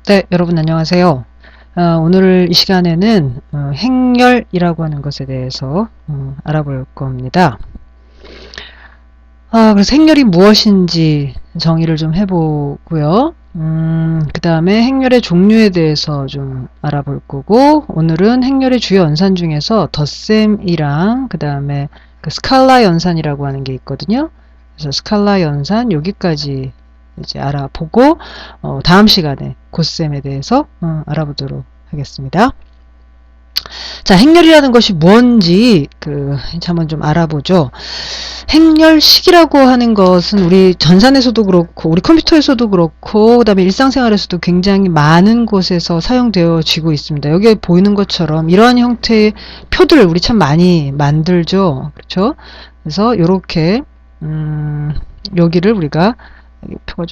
네, 여러분 안녕하세요. 오늘 이 시간에는 행렬이라고 하는 것에 대해서 알아볼 겁니다. 그래서 행렬이 무엇인지 정의를 좀 해보고요. 그 다음에 행렬의 종류에 대해서 좀 알아볼 거고, 오늘은 행렬의 주요 연산 중에서 덧셈이랑 그 다음에 그 스칼라 연산이라고 하는 게 있거든요. 그래서 스칼라 연산 여기까지 이제 알아보고 다음 시간에 곱셈에 대해서 알아보도록 하겠습니다. 자, 행렬이라는 것이 뭔지 한번 좀 알아보죠. 행렬식이라고 하는 것은 우리 전산에서도 그렇고 우리 컴퓨터에서도 그렇고 그다음에 일상생활에서도 굉장히 많은 곳에서 사용되어지고 있습니다. 여기에 보이는 것처럼 이러한 형태의 표들을 우리 참 많이 만들죠. 그렇죠? 그래서 이렇게 여기를 우리가 표가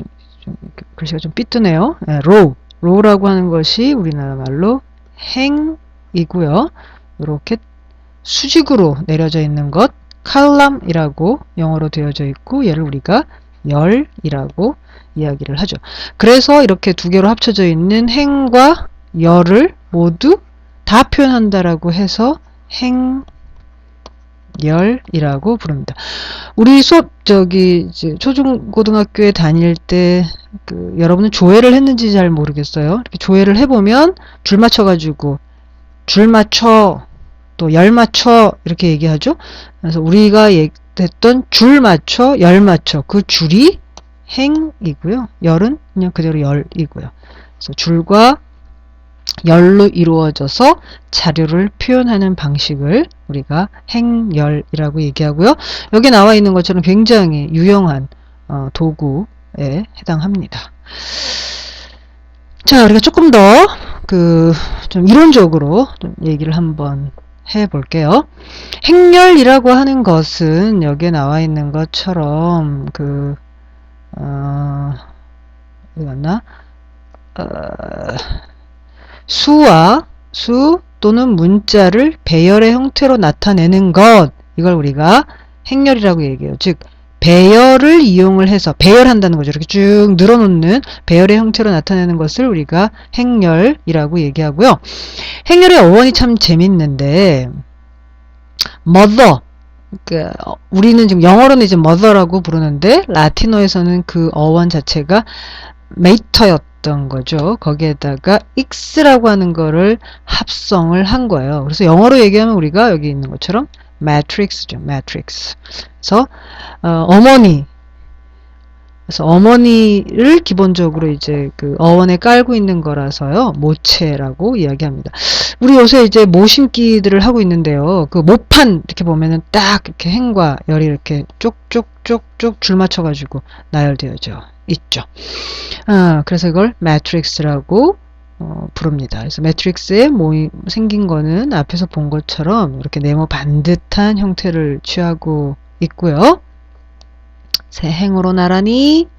글씨가 좀 삐뚤네요. 네, 로우라고 하는 것이 우리나라 말로 행이고요. 이렇게 수직으로 내려져 있는 것 칼럼이라고 영어로 되어져 있고 얘를 우리가 열이라고 이야기를 하죠. 그래서 이렇게 두 개로 합쳐져 있는 행과 열을 모두 다 표현한다라고 해서 행열이라고 부릅니다. 우리 수업 이제 초중고등학교에 다닐 때 여러분은 조회를 했는지 잘 모르겠어요. 이렇게 조회를 해보면 줄 맞춰가지고 줄 맞춰 또 열 맞춰 이렇게 얘기하죠. 그래서 우리가 했던 줄 맞춰 열 맞춰 그 줄이 행이고요. 열은 그냥 그대로 열이고요. 그래서 줄과 열로 이루어져서 자료를 표현하는 방식을 우리가 행열이라고 얘기하고요. 여기 나와 있는 것처럼 굉장히 유용한 도구에 해당합니다. 자, 우리가 조금 더 좀 이론적으로 좀 얘기를 한번 해볼게요. 행렬이라고 하는 것은 여기에 나와 있는 것처럼 어디 갔나? 수 또는 문자를 배열의 형태로 나타내는 것, 이걸 우리가 행렬이라고 얘기해요. 즉 배열을 이용을 해서 배열한다는 거죠. 이렇게 쭉 늘어놓는 배열의 형태로 나타내는 것을 우리가 행렬이라고 얘기하고요. 행렬의 어원이 참 재밌는데 mother, 우리는 지금 영어로는 이제 mother라고 부르는데 라틴어에서는 그 어원 자체가 mater였던 거죠. 거기에다가 x라고 하는 거를 합성을 한 거예요. 그래서 영어로 얘기하면 우리가 여기 있는 것처럼 matrix죠. matrix. 그래서 어머니. 그래서 어머니를 기본적으로 이제 어원에 깔고 있는 거라서요. 모체라고 이야기합니다. 우리 요새 이제 모심기들을 하고 있는데요. 모판 이렇게 보면은 딱 이렇게 행과 열이 이렇게 쪽쪽쪽쪽 줄 맞춰가지고 나열되어져 있죠. 그래서 이걸 매트릭스라고 부릅니다. 그래서 매트릭스에 생긴 거는 앞에서 본 것처럼 이렇게 네모 반듯한 형태를 취하고 있고요. 세 행으로 나란히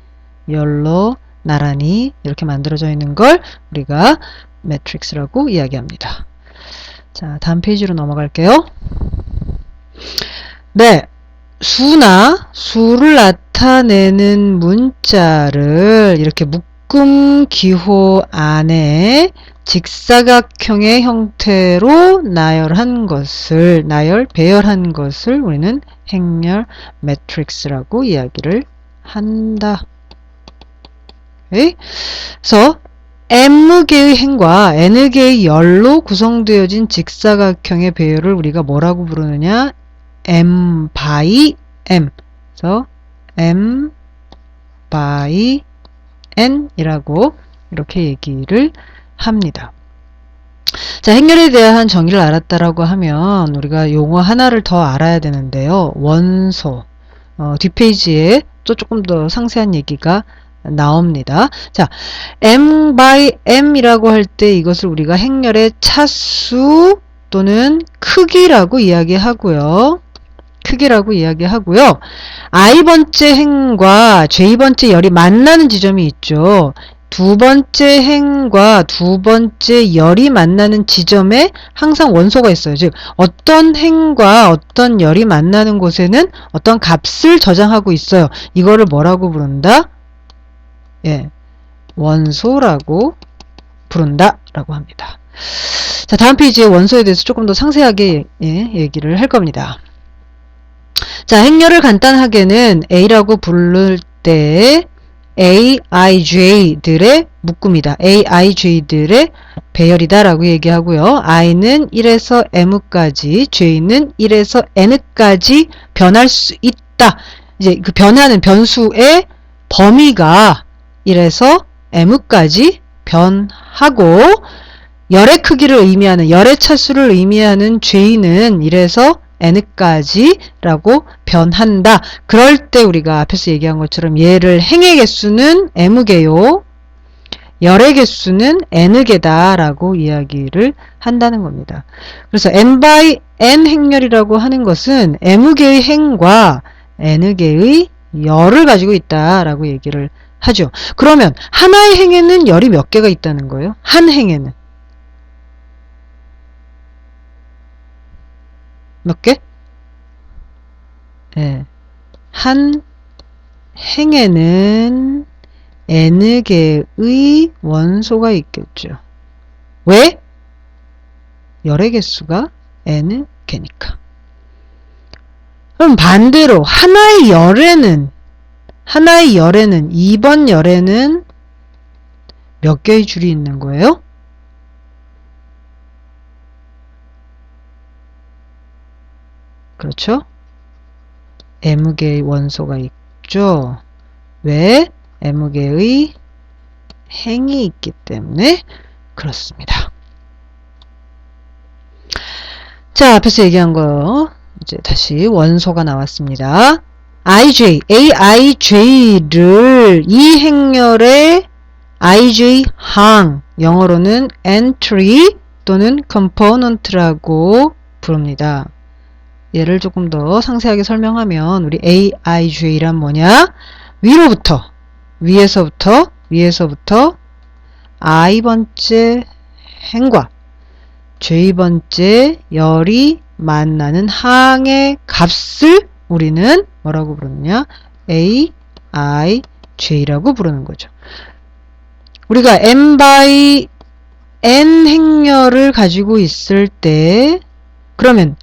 열로 나란히 이렇게 만들어져 있는 걸 우리가 매트릭스라고 이야기합니다. 자, 다음 페이지로 넘어갈게요. 네, 수를 나타내는 문자를 이렇게 묶음 기호 안에 직사각형의 형태로 배열한 것을 우리는 행렬 매트릭스라고 이야기를 한다. 오케이? 그래서 m개의 행과 n개의 열로 구성되어진 직사각형의 배열을 우리가 뭐라고 부르느냐? m by m. 그래서 m by n 이라고 이렇게 얘기를 합니다. 자, 행렬에 대한 정의를 알았다라고 하면 우리가 용어 하나를 더 알아야 되는데요. 원소. 뒷페이지에 또 조금 더 상세한 얘기가 나옵니다. 자, m by m이라고 할 때 이것을 우리가 행렬의 차수 또는 크기라고 이야기하고요. i번째 행과 j번째 열이 만나는 지점이 있죠. 두 번째 행과 두 번째 열이 만나는 지점에 항상 원소가 있어요. 즉 어떤 행과 어떤 열이 만나는 곳에는 어떤 값을 저장하고 있어요. 이거를 뭐라고 부른다? 예, 원소라고 부른다 라고 합니다. 자, 다음 페이지에 원소에 대해서 조금 더 상세하게 얘기를 할 겁니다. 자, 행렬을 간단하게는 A라고 부를 때 AIJ들의 묶음이다. AIJ들의 배열이다 라고 얘기하고요. I는 1에서 M까지, J는 1에서 N까지 변할 수 있다. 이제 그 변하는 변수의 범위가 1에서 M까지 변하고, 열의 크기를 의미하는, 열의 차수를 의미하는 J는 1에서 N까지 라고 변한다. 그럴 때 우리가 앞에서 얘기한 것처럼 얘를 행의 개수는 M개요, 열의 개수는 N개다 라고 이야기를 한다는 겁니다. 그래서 n by n 행렬이라고 하는 것은 M개의 행과 N개의 열을 가지고 있다 라고 얘기를 하죠. 그러면 하나의 행에는 열이 몇 개가 있다는 거예요? 한 행에는 몇 개? 네. 한 행에는 n개의 원소가 있겠죠. 왜? 열의 개수가 n개니까. 그럼 반대로 하나의 열에는 2번 열에는 몇 개의 줄이 있는 거예요? 그렇죠? M개의 원소가 있죠. 왜? M개의 행이 있기 때문에 그렇습니다. 자, 앞에서 얘기한 거 이제 다시 원소가 나왔습니다. AIJ를 이 행렬의 IJ 항, 영어로는 entry 또는 component라고 부릅니다. 얘를 조금 더 상세하게 설명하면 우리 AIJ란 뭐냐? 위에서부터 I번째 행과 J번째 열이 만나는 항의 값을 우리는 뭐라고 부르느냐? AIJ라고 부르는 거죠. 우리가 n by n 행렬을 가지고 있을 때 그러면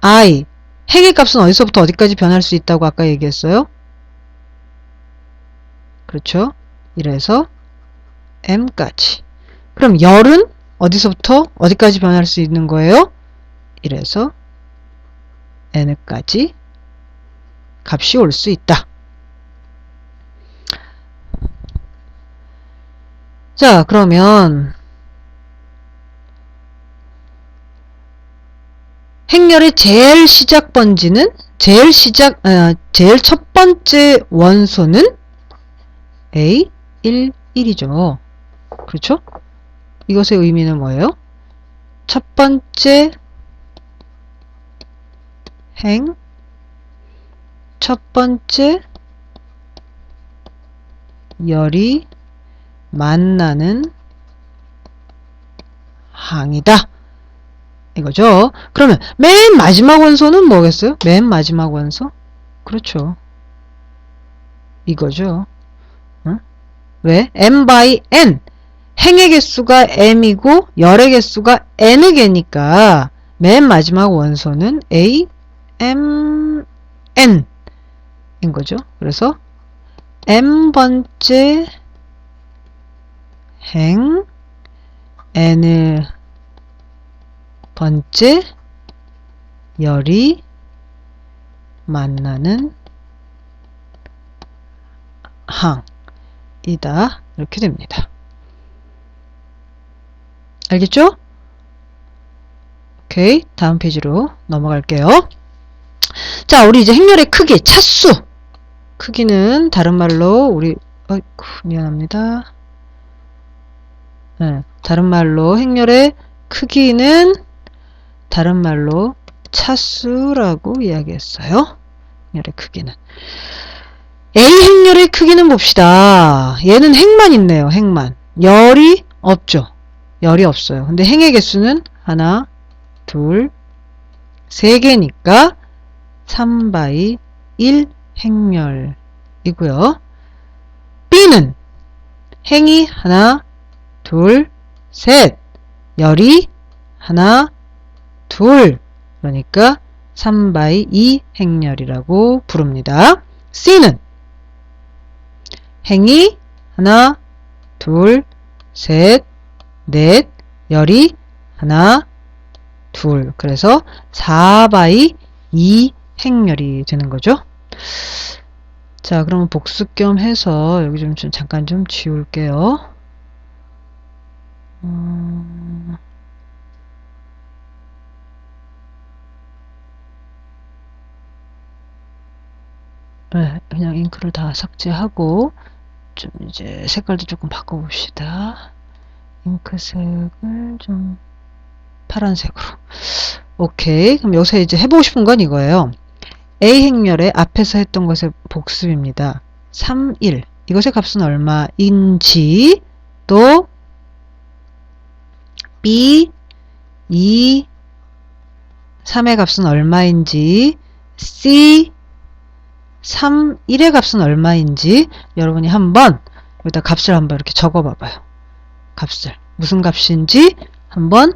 I, 행의 값은 어디서부터 어디까지 변할 수 있다고 아까 얘기했어요? 그렇죠? 1에서 M까지. 그럼 열은 어디서부터 어디까지 변할 수 있는 거예요? 1에서 N까지 값이 올 수 있다. 자, 그러면 행렬의 제일 시작 번지는 제일 첫 번째 원소는 A11이죠. 그렇죠? 이것의 의미는 뭐예요? 첫 번째 행, 첫 번째 열이 만나는 항이다. 이거죠. 그러면 맨 마지막 원소는 뭐겠어요? 맨 마지막 원소? 그렇죠. 이거죠. 응? 왜? m by n. 행의 개수가 m이고 열의 개수가 n개니까 맨 마지막 원소는 a, m, n 인 거죠. 그래서 m번째 행, n 번째 열이 만나는 항이다. 이렇게 됩니다. 알겠죠? 오케이. 다음 페이지로 넘어갈게요. 자, 우리 이제 행렬의 크기, 차수. 크기는 다른 말로 우리 미안합니다. 네, 다른 말로 행렬의 크기는 다른 말로 차수라고 이야기했어요. 행렬의 크기는. A 행렬의 크기는 봅시다. 얘는 행만 있네요. 행만. 열이 없죠. 열이 없어요. 근데 행의 개수는 하나, 둘, 세 개니까 3by 1 행렬이고요. B는 행이 하나, 둘, 셋. 열이 하나, 둘. 그러니까 3/2 행열이라고 부릅니다. C는 행이 하나, 둘, 셋, 넷. 열이 하나, 둘. 그래서 4/2 행열이 되는 거죠. 자, 그러면 복습 겸 해서 여기 좀 잠깐 좀 지울게요. 네, 그냥 잉크를 다 삭제하고 좀 이제 색깔도 조금 바꿔봅시다. 잉크색을 좀 파란색으로. 오케이. 그럼 여기서 이제 해보고 싶은 건 이거예요. A 행렬의 앞에서 했던 것의 복습입니다. 3, 1. 이것의 값은 얼마인지, 또 B, 2, 3의 값은 얼마인지, C, 3, 1의 값은 얼마인지 여러분이 한번 여기다 값을 한번 이렇게 적어 봐봐요. 값을. 무슨 값인지 한번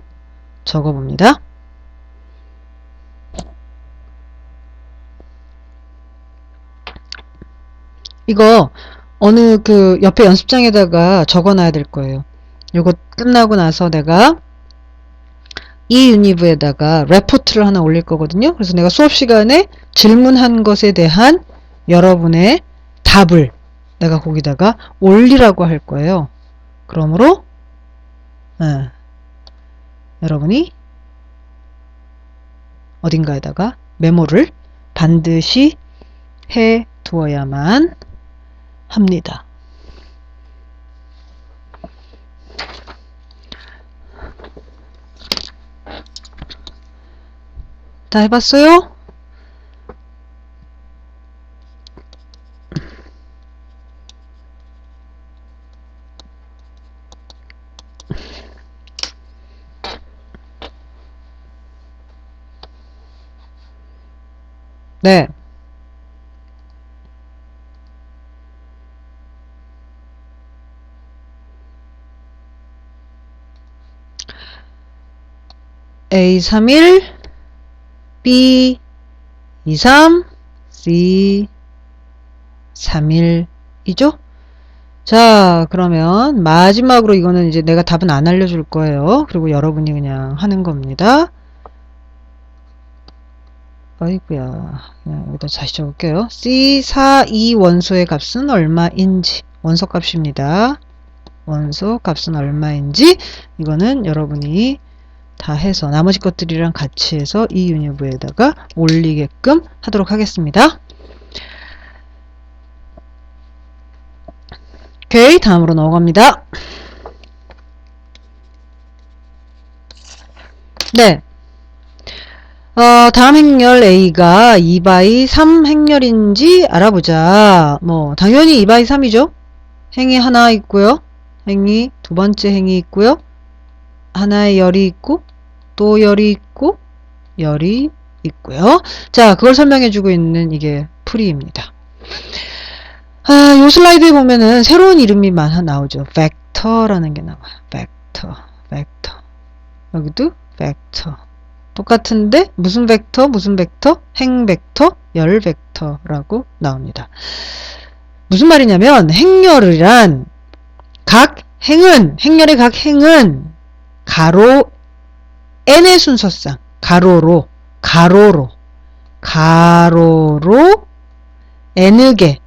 적어 봅니다. 이거 어느 그 옆에 연습장에다가 적어 놔야 될 거예요. 요거 끝나고 나서 내가 이 유니브에다가 레포트를 하나 올릴 거거든요. 그래서 내가 수업 시간에 질문한 것에 대한 여러분의 답을 내가 거기다가 올리라고 할 거예요. 그러므로 여러분이 어딘가에다가 메모를 반드시 해 두어야만 합니다. 다 해봤어요? 네. A31, B 23, C 31이죠? 자, 그러면 마지막으로 이거는 이제 내가 답은 안 알려줄 거예요. 그리고 여러분이 그냥 하는 겁니다. 아이구야. 그냥 여기다 다시 적을게요. C42 원소의 값은 얼마인지. 원소 값입니다. 원소 값은 얼마인지 이거는 여러분이 다 해서 나머지 것들이랑 같이 해서 이 유니브에다가 올리게끔 하도록 하겠습니다. 오케이, 다음으로 넘어갑니다. 네. 다음 행렬 A가 2/3 행렬인지 알아보자. 뭐 당연히 2/3이죠. 행이 하나 있고요. 행이 두 번째 행이 있고요. 하나의 열이 있고 또 열이 있고 열이 있고요. 자, 그걸 설명해 주고 있는 이게 풀이입니다. 요 슬라이드에 보면은 새로운 이름이 나오죠. 벡터라는 게 나와요. 벡터. 여기도 벡터. 똑같은데 무슨 벡터? 행 벡터, 열 벡터라고 나옵니다. 무슨 말이냐면 행렬의 각 행은 가로 n의 순서상 가로로 n개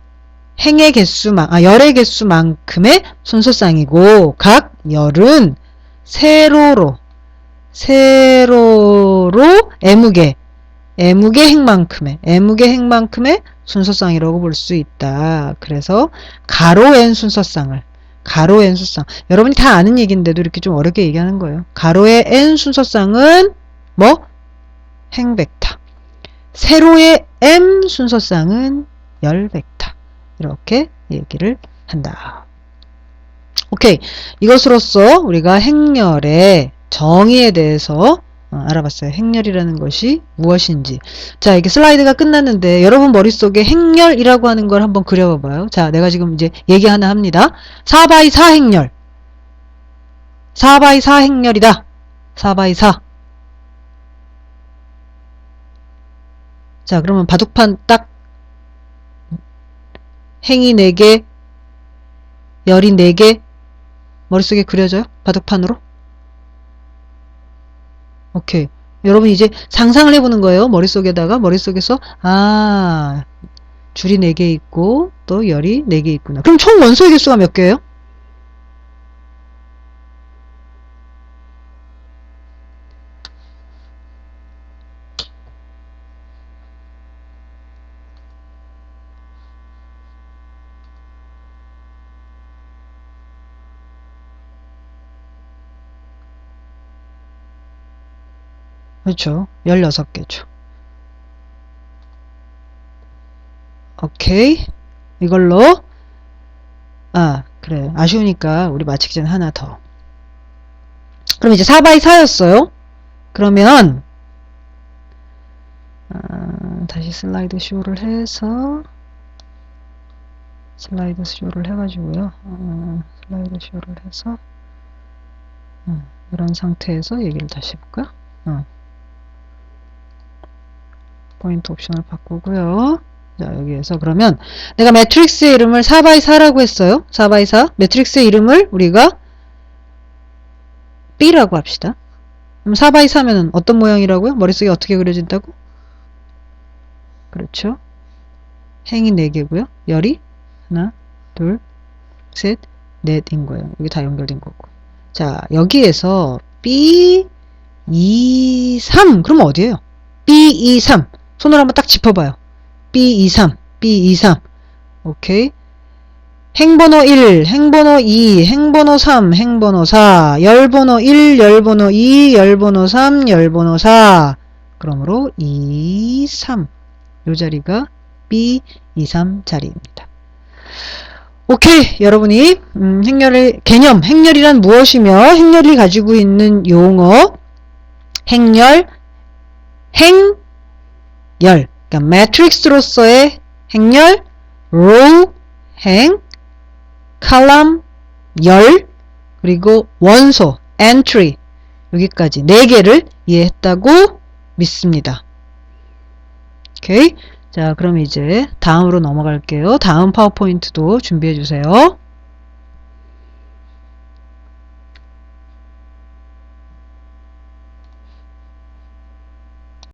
행의 열의 개수만큼의 순서상이고 각 열은 세로로 m개 행만큼의 순서상이라고 볼 수 있다. 그래서 가로 n 순서상 여러분이 다 아는 얘기인데도 이렇게 좀 어렵게 얘기하는 거예요. 가로의 n 순서상은 뭐? 행 벡터. 세로의 m 순서상은 열 벡터. 이렇게 얘기를 한다. 오케이. 이것으로써 우리가 행렬의 정의에 대해서 알아봤어요. 행렬이라는 것이 무엇인지. 자, 이게 슬라이드가 끝났는데 여러분 머릿속에 행렬이라고 하는 걸 한번 그려봐봐요. 자, 내가 지금 이제 얘기 하나 합니다. 4/4 행렬. 4x4 행렬이다. 4x4. 자, 그러면 바둑판 딱 행이 4개, 열이 4개 머릿속에 그려져요? 바둑판으로? 오케이. 여러분 이제 상상을 해보는 거예요. 머릿속에서 줄이 4개 있고 또 열이 4개 있구나. 그럼 총 원소의 개수가 몇 개예요? 그렇죠. 16개죠. 오케이. 이걸로 그래. 아쉬우니까 우리 마치기 전에 하나 더. 그럼 이제 4x4였어요. 그러면 다시 슬라이드 쇼를 해서 슬라이드 쇼를 해가지고요. 슬라이드 쇼를 해서 이런 상태에서 얘기를 다시 해볼까요? 포인트 옵션을 바꾸고요. 자, 여기에서 그러면 내가 매트릭스의 이름을 4x4라고 했어요. 4x4. 매트릭스의 이름을 우리가 B라고 합시다. 그럼 4x4면 어떤 모양이라고요? 머릿속에 어떻게 그려진다고? 그렇죠. 행이 4개고요. 열이 하나, 둘, 셋, 넷인 거예요. 여기 다 연결된 거고. 자, 여기에서 B, 2, 3. 그러면 어디예요? B, 2, 3. 손으로 한번 딱 짚어봐요. B, 2, 3. B, 2, 3. 오케이. 행번호 1, 행번호 2, 행번호 3, 행번호 4, 열번호 1, 열번호 2, 열번호 3, 열번호 4. 그러므로 2, 3. 요 자리가 B, 2, 3 자리입니다. 오케이. 여러분이 행렬이란 무엇이며 행렬이 가지고 있는 용어 행렬, 행열, 그러니까 매트릭스로서의 행렬, row, 행, 칼럼, 열, 그리고 원소, entry 여기까지 4개를 이해했다고 믿습니다. 오케이. 자, 그럼 이제 다음으로 넘어갈게요. 다음 파워포인트도 준비해 주세요.